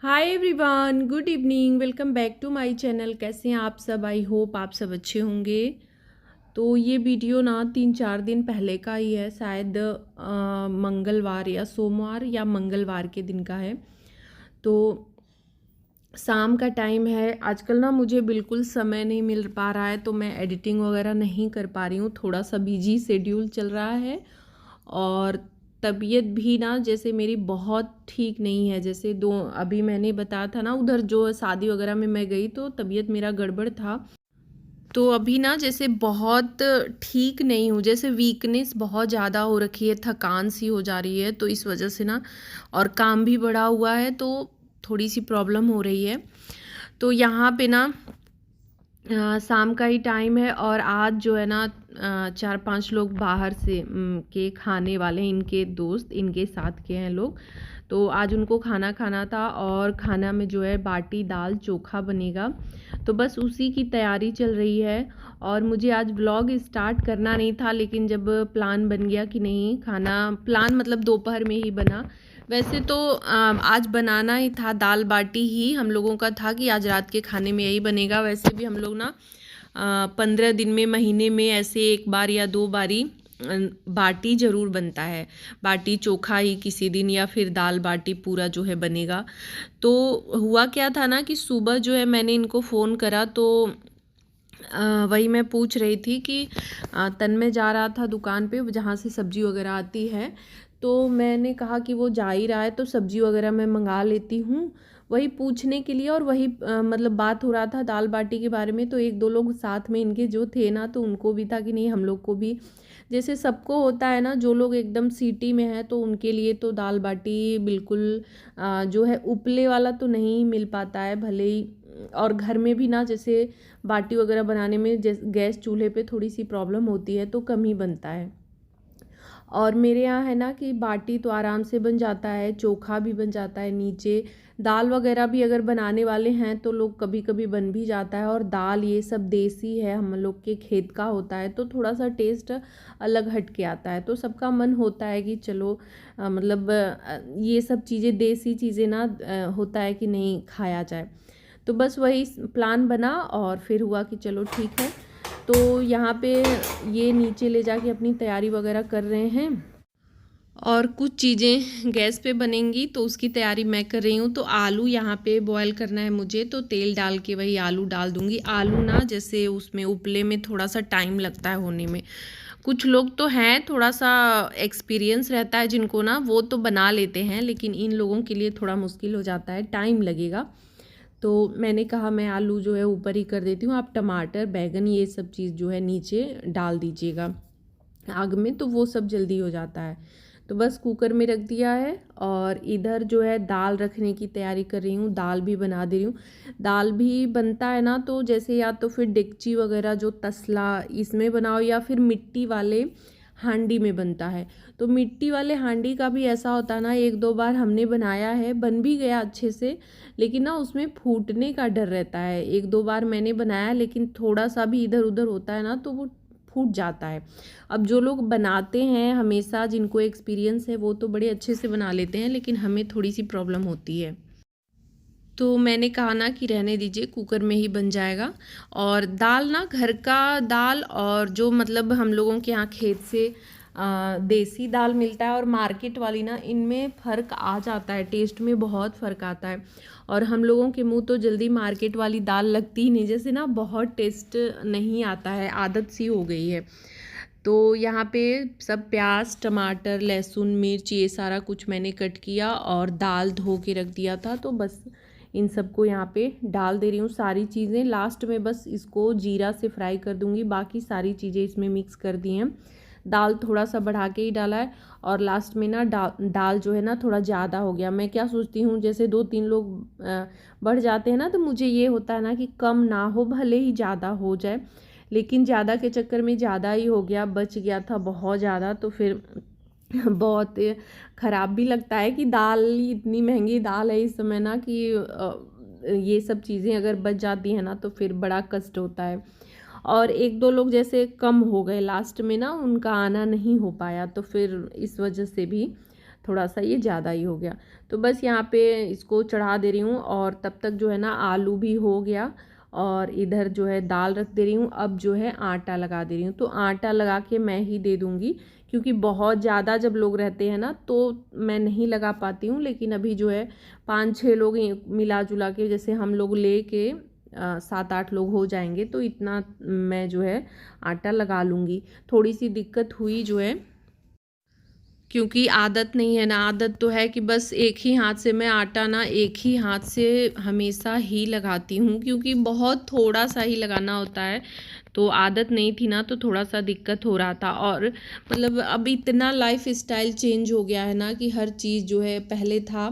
Hi everyone, good evening. Welcome back to my channel. कैसे हैं आप सब? आई होप आप सब अच्छे होंगे। तो ये वीडियो ना 3-4 दिन पहले का ही है, शायद मंगलवार या सोमवार या मंगलवार के दिन का है। तो शाम का टाइम है। आजकल ना मुझे बिल्कुल समय नहीं मिल पा रहा है, तो मैं एडिटिंग वगैरह नहीं कर पा रही हूँ। थोड़ा सा बिजी शेड्यूल चल रहा है और तबीयत भी ना जैसे मेरी बहुत ठीक नहीं है। जैसे दो अभी मैंने बताया था ना, उधर जो शादी वगैरह में मैं गई तो तबीयत मेरा गड़बड़ था। तो अभी ना जैसे बहुत ठीक नहीं हूँ, जैसे वीकनेस बहुत ज़्यादा हो रखी है, थकान सी हो जा रही है। तो इस वजह से ना, और काम भी बढ़ा हुआ है तो थोड़ी सी प्रॉब्लम हो रही है। तो यहाँ पे ना शाम का ही टाइम है और आज जो है ना 4-5 लोग बाहर से के खाने वाले हैं, इनके दोस्त इनके साथ के हैं लोग। तो आज उनको खाना खाना था और खाना में जो है बाटी दाल चोखा बनेगा। तो बस उसी की तैयारी चल रही है। और मुझे आज व्लॉग स्टार्ट करना नहीं था, लेकिन जब प्लान बन गया कि नहीं खाना, प्लान मतलब दोपहर में ही बना। वैसे तो आज बनाना ही था, दाल बाटी ही हम लोगों का था कि आज रात के खाने में यही बनेगा। वैसे भी हम लोग ना 15 दिन में, महीने में ऐसे एक बार या 2 बारी बाटी ज़रूर बनता है। बाटी चोखा ही किसी दिन, या फिर दाल बाटी पूरा जो है बनेगा। तो हुआ क्या था ना कि सुबह जो है मैंने इनको फ़ोन करा, तो वही मैं पूछ रही थी कि तन्मय जा रहा था दुकान पे जहाँ से सब्ज़ी वगैरह आती है। तो मैंने कहा कि वो जा ही रहा है तो सब्ज़ी वगैरह मैं मंगा लेती हूँ, वही पूछने के लिए। और वही मतलब बात हो रहा था दाल बाटी के बारे में। तो एक दो लोग साथ में इनके जो थे ना, तो उनको भी था कि नहीं हम लोग को भी, जैसे सबको होता है ना, जो लोग एकदम सिटी में है तो उनके लिए तो दाल बाटी बिल्कुल जो है उपले वाला तो नहीं मिल पाता है भले ही। और घर में भी ना जैसे बाटी वगैरह बनाने में गैस चूल्हे पे थोड़ी सी प्रॉब्लम होती है, तो कम ही बनता है। और मेरे यहाँ है ना कि बाटी तो आराम से बन जाता है, चोखा भी बन जाता है, नीचे दाल वगैरह भी अगर बनाने वाले हैं तो लोग कभी कभी बन भी जाता है। और दाल ये सब देसी है, हम लोग के खेत का होता है, तो थोड़ा सा टेस्ट अलग हट के आता है। तो सबका मन होता है कि चलो मतलब ये सब चीज़ें, देसी चीज़ें ना होता है कि नहीं खाया जाए। तो बस वही प्लान बना और फिर हुआ कि चलो ठीक है। तो यहाँ पे ये नीचे ले जाके अपनी तैयारी वगैरह कर रहे हैं और कुछ चीज़ें गैस पे बनेंगी तो उसकी तैयारी मैं कर रही हूँ। तो आलू यहाँ पे बॉयल करना है मुझे, तो तेल डाल के वही आलू डाल दूँगी। आलू ना जैसे उसमें उपले में थोड़ा सा टाइम लगता है होने में। कुछ लोग तो हैं थोड़ा सा एक्सपीरियंस रहता है जिनको ना, वो तो बना लेते हैं, लेकिन इन लोगों के लिए थोड़ा मुश्किल हो जाता है, टाइम लगेगा। तो मैंने कहा मैं आलू जो है ऊपर ही कर देती हूँ, आप टमाटर बैगन ये सब चीज़ जो है नीचे डाल दीजिएगा आग में, तो वो सब जल्दी हो जाता है। तो बस कुकर में रख दिया है और इधर जो है दाल रखने की तैयारी कर रही हूँ, दाल भी बना दे रही हूँ। दाल भी बनता है ना, तो जैसे या तो फिर डेगची वगैरह जो तसला इसमें बनाओ, या फिर मिट्टी वाले हांडी में बनता है। तो मिट्टी वाले हांडी का भी ऐसा होता है ना, एक दो बार हमने बनाया है, बन भी गया अच्छे से, लेकिन ना उसमें फूटने का डर रहता है। एक दो बार मैंने बनाया, लेकिन थोड़ा सा भी इधर उधर होता है ना तो वो फूट जाता है। अब जो लोग बनाते हैं हमेशा, जिनको एक्सपीरियंस है, वो तो बड़े अच्छे से बना लेते हैं, लेकिन हमें थोड़ी सी प्रॉब्लम होती है। तो मैंने कहा ना कि रहने दीजिए, कुकर में ही बन जाएगा। और दाल ना घर का दाल, और जो मतलब हम लोगों के यहाँ खेत से देसी दाल मिलता है, और मार्केट वाली ना, इनमें फ़र्क आ जाता है, टेस्ट में बहुत फ़र्क आता है। और हम लोगों के मुंह तो जल्दी मार्केट वाली दाल लगती ही नहीं, जैसे ना बहुत टेस्ट नहीं आता है, आदत सी हो गई है। तो यहाँ पे सब प्याज टमाटर लहसुन मिर्च ये सारा कुछ मैंने कट किया और दाल धो के रख दिया था। तो बस इन सबको यहाँ पे डाल दे रही हूँ सारी चीज़ें। लास्ट में बस इसको जीरा से फ्राई कर दूँगी, बाकी सारी चीज़ें इसमें मिक्स कर दी हैं। दाल थोड़ा सा बढ़ा के ही डाला है, और लास्ट में ना दाल जो है ना थोड़ा ज़्यादा हो गया। मैं क्या सोचती हूँ, जैसे 2-3 लोग बढ़ जाते हैं ना, तो मुझे ये होता है ना कि कम ना हो, भले ही ज़्यादा हो जाए, लेकिन ज़्यादा के चक्कर में ज़्यादा ही हो गया, बच गया था बहुत ज़्यादा। तो फिर बहुत ख़राब भी लगता है कि दाल ही इतनी महंगी दाल है इस समय ना, कि ये सब चीज़ें अगर बच जाती हैं ना तो फिर बड़ा कष्ट होता है। और एक दो लोग जैसे कम हो गए लास्ट में ना, उनका आना नहीं हो पाया, तो फिर इस वजह से भी थोड़ा सा ये ज़्यादा ही हो गया। तो बस यहाँ पे इसको चढ़ा दे रही हूँ और तब तक जो है ना आलू भी हो गया और इधर जो है दाल रख दे रही हूँ। अब जो है आटा लगा दे रही हूँ। तो आटा लगा के मैं ही दे दूँगी क्योंकि बहुत ज़्यादा जब लोग रहते हैं ना तो मैं नहीं लगा पाती हूँ। लेकिन अभी जो है 5-6 लोग मिला जुला के, जैसे हम लोग ले के 7-8 लोग हो जाएंगे तो इतना मैं जो है आटा लगा लूँगी। थोड़ी सी दिक्कत हुई जो है, क्योंकि आदत नहीं है ना। आदत तो है कि बस एक ही हाथ से मैं आटा ना एक ही हाथ से हमेशा ही लगाती हूँ, क्योंकि बहुत थोड़ा सा ही लगाना होता है। तो आदत नहीं थी ना तो थोड़ा सा दिक्कत हो रहा था। और मतलब अब इतना लाइफ स्टाइल चेंज हो गया है ना कि हर चीज़ जो है, पहले था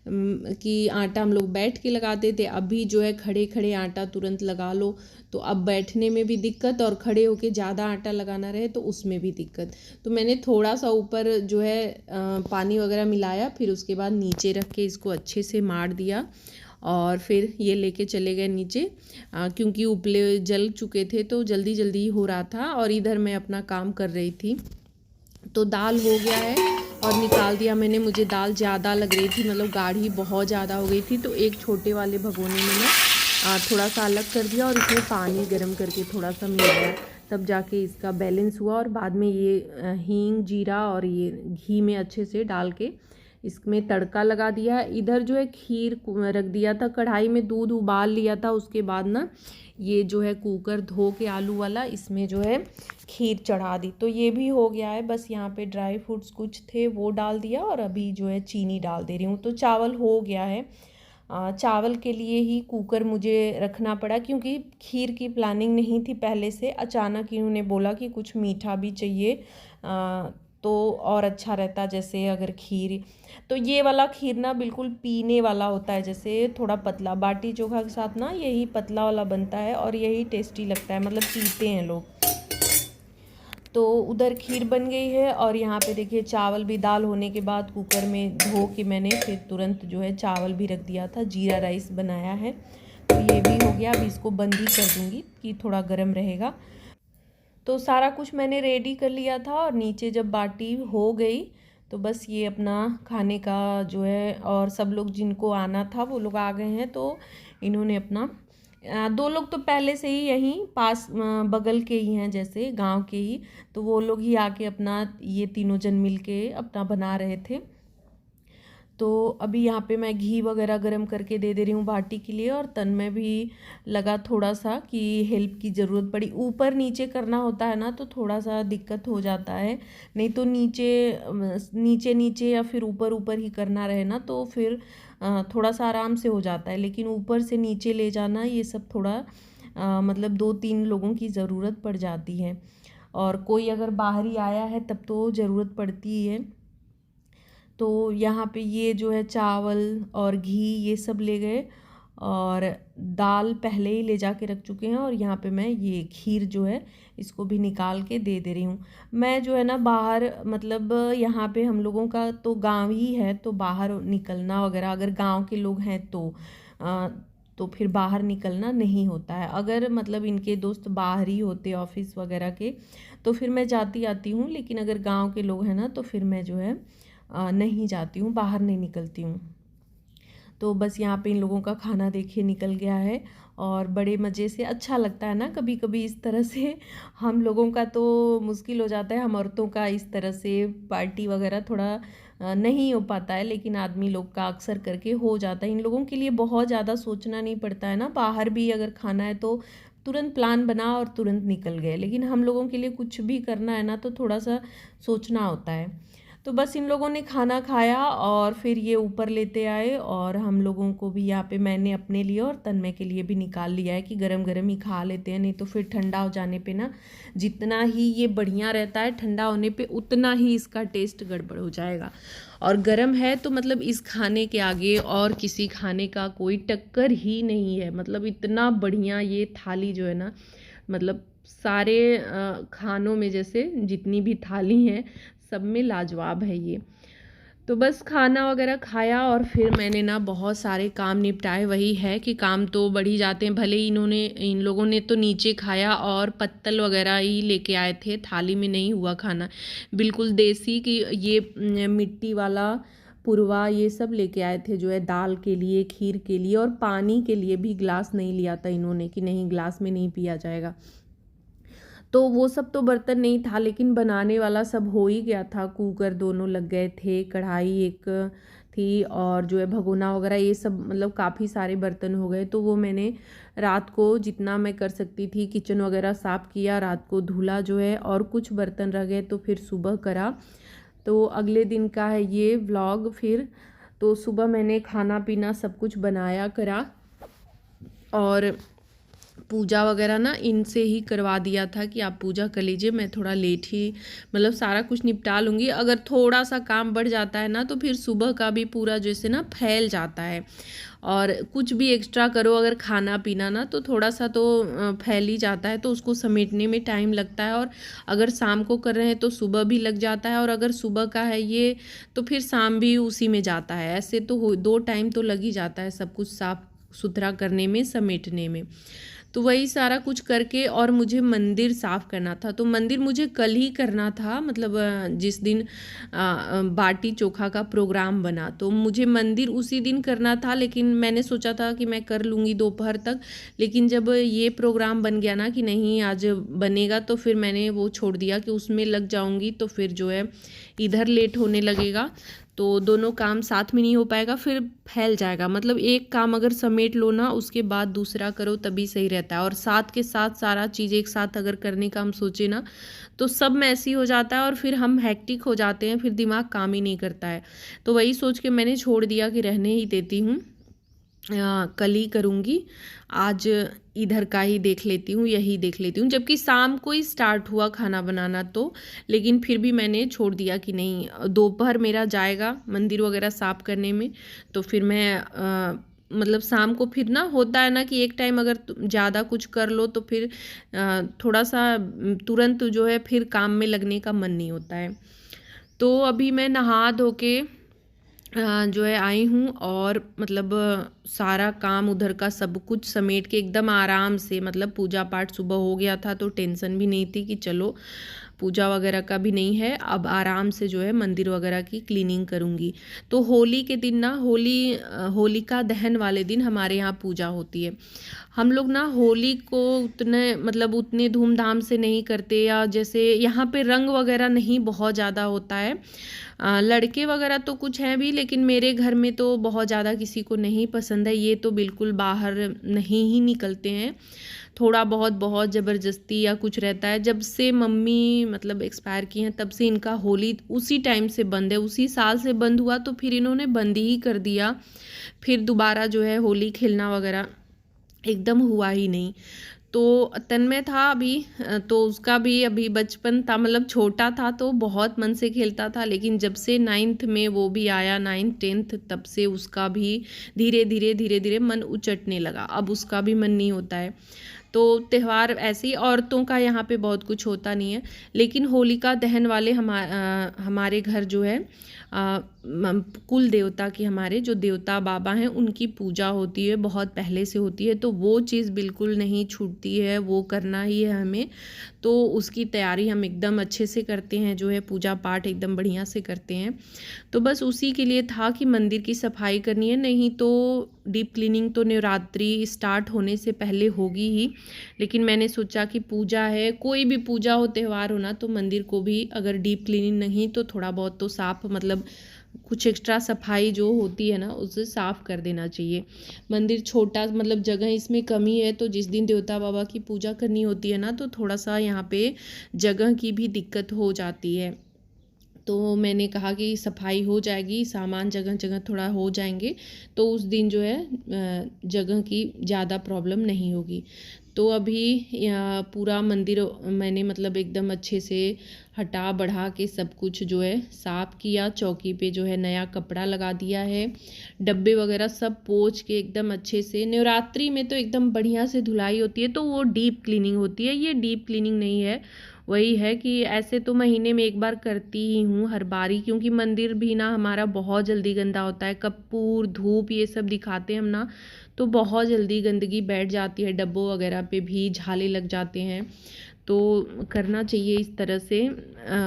कि आटा हम लोग बैठ के लगाते थे, अभी जो है खड़े खड़े आटा तुरंत लगा लो। तो अब बैठने में भी दिक्कत और खड़े होके ज़्यादा आटा लगाना रहे तो उसमें भी दिक्कत। तो मैंने थोड़ा सा ऊपर जो है पानी वगैरह मिलाया, फिर उसके बाद नीचे रख के इसको अच्छे से मार दिया और फिर ये लेके चले गए नीचे, क्योंकि उपले जल चुके थे तो जल्दी जल्दी हो रहा था और इधर मैं अपना काम कर रही थी। तो दाल हो गया है और निकाल दिया मैंने। मुझे दाल ज़्यादा लग रही थी, मतलब गाढ़ी बहुत ज़्यादा हो गई थी। तो एक छोटे वाले भगोने में ना थोड़ा सा अलग कर दिया और इसमें पानी गर्म करके थोड़ा सा मिलाया, तब जाके इसका बैलेंस हुआ। और बाद में ये हींग जीरा और ये घी में अच्छे से डाल के इसमें तड़का लगा दिया। इधर जो है खीर रख दिया था कढ़ाई में, दूध उबाल लिया था। उसके बाद ना ये जो है कुकर धो के आलू वाला, इसमें जो है खीर चढ़ा दी। तो ये भी हो गया है। बस यहाँ पे ड्राई फ्रूट्स कुछ थे वो डाल दिया और अभी जो है चीनी डाल दे रही हूँ। तो चावल हो गया है। चावल के लिए ही कुकर मुझे रखना पड़ा, क्योंकि खीर की प्लानिंग नहीं थी पहले से। अचानक इन्होंने बोला कि कुछ मीठा भी चाहिए तो और अच्छा रहता, जैसे अगर खीर। तो ये वाला खीर ना बिल्कुल पीने वाला होता है, जैसे थोड़ा पतला बाटी चोखा के साथ ना यही पतला वाला बनता है और यही टेस्टी लगता है, मतलब पीते हैं लोग। तो उधर खीर बन गई है और यहाँ पे देखिए चावल भी, दाल होने के बाद कुकर में धो के मैंने फिर तुरंत जो है चावल भी रख दिया था, जीरा राइस बनाया है। तो ये भी हो गया। अभी इसको बंद ही कर दूँगी कि थोड़ा गर्म रहेगा। तो सारा कुछ मैंने रेडी कर लिया था और नीचे जब बाटी हो गई तो बस ये अपना खाने का जो है, और सब लोग जिनको आना था वो लोग आ गए हैं। तो इन्होंने अपना 2 लोग तो पहले से ही यहीं पास बगल के ही हैं, जैसे गांव के ही। तो वो लोग ही आके अपना ये तीनों जन मिल के अपना बना रहे थे। तो अभी यहाँ पे मैं घी वगैरह गरम करके दे रही हूँ बाटी के लिए। और तन में भी लगा थोड़ा सा कि हेल्प की ज़रूरत पड़ी। ऊपर नीचे करना होता है ना तो थोड़ा सा दिक्कत हो जाता है, नहीं तो नीचे नीचे नीचे या फिर ऊपर ऊपर ही करना रहे ना तो फिर थोड़ा सा आराम से हो जाता है। लेकिन ऊपर से नीचे ले जाना ये सब थोड़ा मतलब 2-3 लोगों की ज़रूरत पड़ जाती है। और कोई अगर बाहर ही आया है तब तो ज़रूरत पड़ती ही है। तो यहाँ पे ये जो है चावल और घी ये सब ले गए और दाल पहले ही ले जाके रख चुके हैं। और यहाँ पे मैं ये खीर जो है इसको भी निकाल के दे दे रही हूँ। मैं जो है ना बाहर, मतलब यहाँ पे हम लोगों का तो गांव ही है, तो बाहर निकलना वगैरह अगर गांव के लोग हैं तो फिर बाहर निकलना नहीं होता है। अगर मतलब इनके दोस्त बाहर ही होते ऑफिस वगैरह के तो फिर मैं जाती आती हूँ। लेकिन अगर गांव के लोग हैं ना तो फिर मैं जो है नहीं जाती हूँ, बाहर नहीं निकलती हूँ। तो बस यहाँ पे इन लोगों का खाना देखिए निकल गया है और बड़े मज़े से अच्छा लगता है ना कभी कभी इस तरह से। हम लोगों का तो मुश्किल हो जाता है, हम औरतों का इस तरह से पार्टी वगैरह थोड़ा नहीं हो पाता है, लेकिन आदमी लोग का अक्सर करके हो जाता है। इन लोगों के लिए बहुत ज़्यादा सोचना नहीं पड़ता है ना, बाहर भी अगर खाना है तो तुरंत प्लान बना और तुरंत निकल गए। लेकिन हम लोगों के लिए कुछ भी करना है ना तो थोड़ा सा सोचना होता है। तो बस इन लोगों ने खाना खाया और फिर ये ऊपर लेते आए और हम लोगों को भी यहाँ पे मैंने अपने लिए और तन्मय के लिए भी निकाल लिया है कि गरम गरम ही खा लेते हैं, नहीं तो फिर ठंडा हो जाने पे ना जितना ही ये बढ़िया रहता है ठंडा होने पे उतना ही इसका टेस्ट गड़बड़ हो जाएगा। और गरम है तो मतलब इस खाने के आगे और किसी खाने का कोई टक्कर ही नहीं है। मतलब इतना बढ़िया ये थाली जो है ना, मतलब सारे खानों में जैसे जितनी भी थाली हैं सब में लाजवाब है ये। तो बस खाना वगैरह खाया और फिर मैंने ना बहुत सारे काम निपटाए। वही है कि काम तो बढ़ ही जाते हैं, भले ही इन लोगों ने तो नीचे खाया और पत्तल वगैरह ही लेके आए थे, थाली में नहीं हुआ खाना। बिल्कुल देसी कि ये मिट्टी वाला पुरवा ये सब लेके आए थे, जो है दाल के लिए, खीर के लिए, और पानी के लिए भी ग्लास नहीं लिया था इन्होंने कि नहीं ग्लास में नहीं पिया जाएगा। तो वो सब तो बर्तन नहीं था, लेकिन बनाने वाला सब हो ही गया था। कुकर दोनों लग गए थे, कढ़ाई एक थी, और जो है भगोना वगैरह ये सब, मतलब काफ़ी सारे बर्तन हो गए। तो वो मैंने रात को जितना मैं कर सकती थी किचन वगैरह साफ़ किया, रात को धुला जो है, और कुछ बर्तन रह गए तो फिर सुबह करा। तो अगले दिन का है ये व्लॉग। फिर तो सुबह मैंने खाना पीना सब कुछ बनाया करा, और पूजा वगैरह ना इनसे ही करवा दिया था कि आप पूजा कर लीजिए, मैं थोड़ा लेट ही मतलब सारा कुछ निपटा लूँगी। अगर थोड़ा सा काम बढ़ जाता है ना तो फिर सुबह का भी पूरा जैसे ना फैल जाता है, और कुछ भी एक्स्ट्रा करो अगर खाना पीना ना तो थोड़ा सा तो फैल ही जाता है, तो उसको समेटने में टाइम लगता है। और अगर शाम को कर रहे हैं तो सुबह भी लग जाता है, और अगर सुबह का है ये तो फिर शाम भी उसी में जाता है। ऐसे तो 2 टाइम तो लग ही जाता है सब कुछ साफ सुथरा करने में, समेटने में। तो वही सारा कुछ करके, और मुझे मंदिर साफ़ करना था। तो मंदिर मुझे कल ही करना था, मतलब जिस दिन बाटी चोखा का प्रोग्राम बना, तो मुझे मंदिर उसी दिन करना था। लेकिन मैंने सोचा था कि मैं कर लूँगी दोपहर तक, लेकिन जब ये प्रोग्राम बन गया ना कि नहीं आज बनेगा, तो फिर मैंने वो छोड़ दिया कि उसमें लग जाऊँगी तो फिर जो है इधर लेट होने लगेगा, तो दोनों काम साथ में नहीं हो पाएगा, फिर फैल जाएगा। मतलब एक काम अगर समेट लो ना उसके बाद दूसरा करो तभी सही रहता है, और साथ के साथ सारा चीज़ एक साथ अगर करने का हम सोचे ना तो सब मैसी हो जाता है, और फिर हम हैक्टिक हो जाते हैं, फिर दिमाग काम ही नहीं करता है। तो वही सोच के मैंने छोड़ दिया कि रहने ही देती हूँ, कल ही करूँगी, आज इधर का ही देख लेती हूँ, यही देख लेती हूँ। जबकि शाम को ही स्टार्ट हुआ खाना बनाना तो, लेकिन फिर भी मैंने छोड़ दिया कि नहीं दोपहर मेरा जाएगा मंदिर वगैरह साफ़ करने में। तो फिर मैं मतलब शाम को फिर ना होता है ना कि एक टाइम अगर ज़्यादा कुछ कर लो तो फिर थोड़ा सा तुरंत जो है फिर काम में लगने का मन नहीं होता है। तो अभी मैं नहा धो के जो है आई हूँ, और मतलब सारा काम उधर का सब कुछ समेट के एकदम आराम से, मतलब पूजा पाठ सुबह हो गया था तो टेंशन भी नहीं थी कि चलो पूजा वगैरह का भी नहीं है, अब आराम से जो है मंदिर वगैरह की क्लीनिंग करूँगी। तो होली के दिन ना होलिका दहन वाले दिन हमारे यहाँ पूजा होती है। हम लोग ना होली को उतने धूमधाम से नहीं करते, या जैसे यहाँ पे रंग वगैरह नहीं बहुत ज़्यादा होता है। लड़के वगैरह तो कुछ हैं भी, लेकिन मेरे घर में तो बहुत ज़्यादा किसी को नहीं पसंद है, ये तो बिल्कुल बाहर नहीं ही निकलते हैं। थोड़ा बहुत ज़बरदस्ती या कुछ रहता है। जब से मम्मी मतलब एक्सपायर की हैं तब से इनका होली उसी टाइम से बंद है, उसी साल से बंद हुआ, तो फिर इन्होंने बंद ही कर दिया। फिर दोबारा जो है होली खेलना वगैरह एकदम हुआ ही नहीं। तो तन्मय था अभी, तो उसका भी अभी बचपन था, मतलब छोटा था तो बहुत मन से खेलता था, लेकिन जब से 9th में वो भी आया, 9th 10th, तब से उसका भी धीरे धीरे मन उचटने लगा, अब उसका भी मन नहीं होता है। तो त्यौहार ऐसे ही औरतों का यहाँ पे बहुत कुछ होता नहीं है, लेकिन होलिका दहन वाले हमारे घर जो है कुल देवता की, हमारे जो देवता बाबा हैं उनकी पूजा होती है, बहुत पहले से होती है, तो वो चीज़ बिल्कुल नहीं छूटती है, वो करना ही है हमें। तो उसकी तैयारी हम एकदम अच्छे से करते हैं, जो है पूजा पाठ एकदम बढ़िया से करते हैं। तो बस उसी के लिए था कि मंदिर की सफाई करनी है, नहीं तो डीप क्लीनिंग तो नवरात्रि स्टार्ट होने से पहले होगी ही। लेकिन मैंने सोचा कि पूजा है, कोई भी पूजा हो त्यौहार हो ना, तो मंदिर को भी अगर डीप क्लीनिंग नहीं तो थोड़ा बहुत तो साफ, मतलब कुछ एक्स्ट्रा सफाई जो होती है ना उसे साफ़ कर देना चाहिए। मंदिर छोटा, मतलब जगह इसमें कमी है, तो जिस दिन देवता बाबा की पूजा करनी होती है ना तो थोड़ा सा यहाँ पे जगह की भी दिक्कत हो जाती है। तो मैंने कहा कि सफाई हो जाएगी, सामान जगह जगह थोड़ा हो जाएंगे, तो उस दिन जो है जगह की ज़्यादा प्रॉब्लम नहीं होगी। तो अभी पूरा मंदिर मैंने मतलब एकदम अच्छे से हटा बढ़ा के सब कुछ जो है साफ़ किया, चौकी पे जो है नया कपड़ा लगा दिया है, डब्बे वगैरह सब पोंछ के एकदम अच्छे से। नवरात्रि में तो एकदम बढ़िया से धुलाई होती है, तो वो डीप क्लीनिंग होती है, ये डीप क्लीनिंग नहीं है, वही है कि ऐसे तो महीने में एक बार करती ही हूँ हर बारी, क्योंकि मंदिर भी ना हमारा बहुत जल्दी गंदा होता है। कपूर धूप ये सब दिखाते हैं हम ना, तो बहुत जल्दी गंदगी बैठ जाती है, डब्बों वगैरह पे भी झाले लग जाते हैं। तो करना चाहिए इस तरह से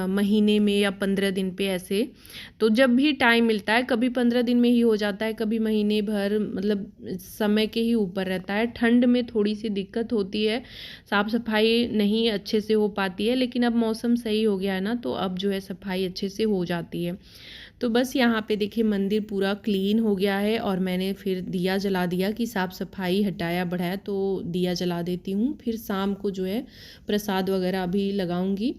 महीने में या 15 दिन पे ऐसे। तो जब भी टाइम मिलता है, कभी 15 दिन में ही हो जाता है, कभी महीने भर, मतलब समय के ही ऊपर रहता है। ठंड में थोड़ी सी दिक्कत होती है, साफ़ सफाई नहीं अच्छे से हो पाती है, लेकिन अब मौसम सही हो गया है ना, तो अब जो है सफाई अच्छे से हो जाती है। तो बस यहाँ पे देखिए मंदिर पूरा क्लीन हो गया है, और मैंने फिर दिया जला दिया कि साफ़ सफाई हटाया बढ़ाया, तो दिया जला देती हूँ। फिर शाम को जो है प्रसाद वगैरह भी लगाऊंगी,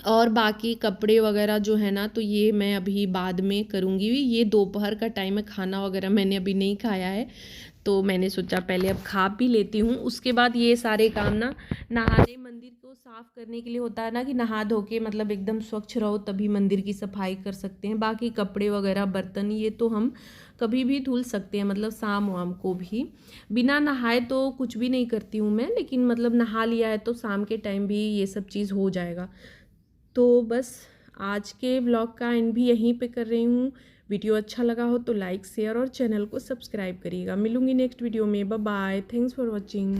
और बाकी कपड़े वगैरह जो है ना, तो ये मैं अभी बाद में करूँगी। ये दोपहर का टाइम है, खाना वगैरह मैंने अभी नहीं खाया है, तो मैंने सोचा पहले अब खा पी लेती हूँ, उसके बाद ये सारे काम ना, नहाने मंदिर को साफ़ करने के लिए होता है ना, कि नहा धो के मतलब एकदम स्वच्छ रहो तभी मंदिर की सफाई कर सकते हैं। बाकी कपड़े वगैरह बर्तन ये तो हम कभी भी धुल सकते हैं, मतलब शाम वाम को भी। बिना नहाए तो कुछ भी नहीं करती हूँ मैं, लेकिन मतलब नहा लिया है तो शाम के टाइम भी ये सब चीज़ हो जाएगा। तो बस आज के व्लॉग का एंड भी यहीं पे कर रही हूँ। वीडियो अच्छा लगा हो तो लाइक शेयर और चैनल को सब्सक्राइब करिएगा। मिलूंगी नेक्स्ट वीडियो में। Bye bye, thanks for watching.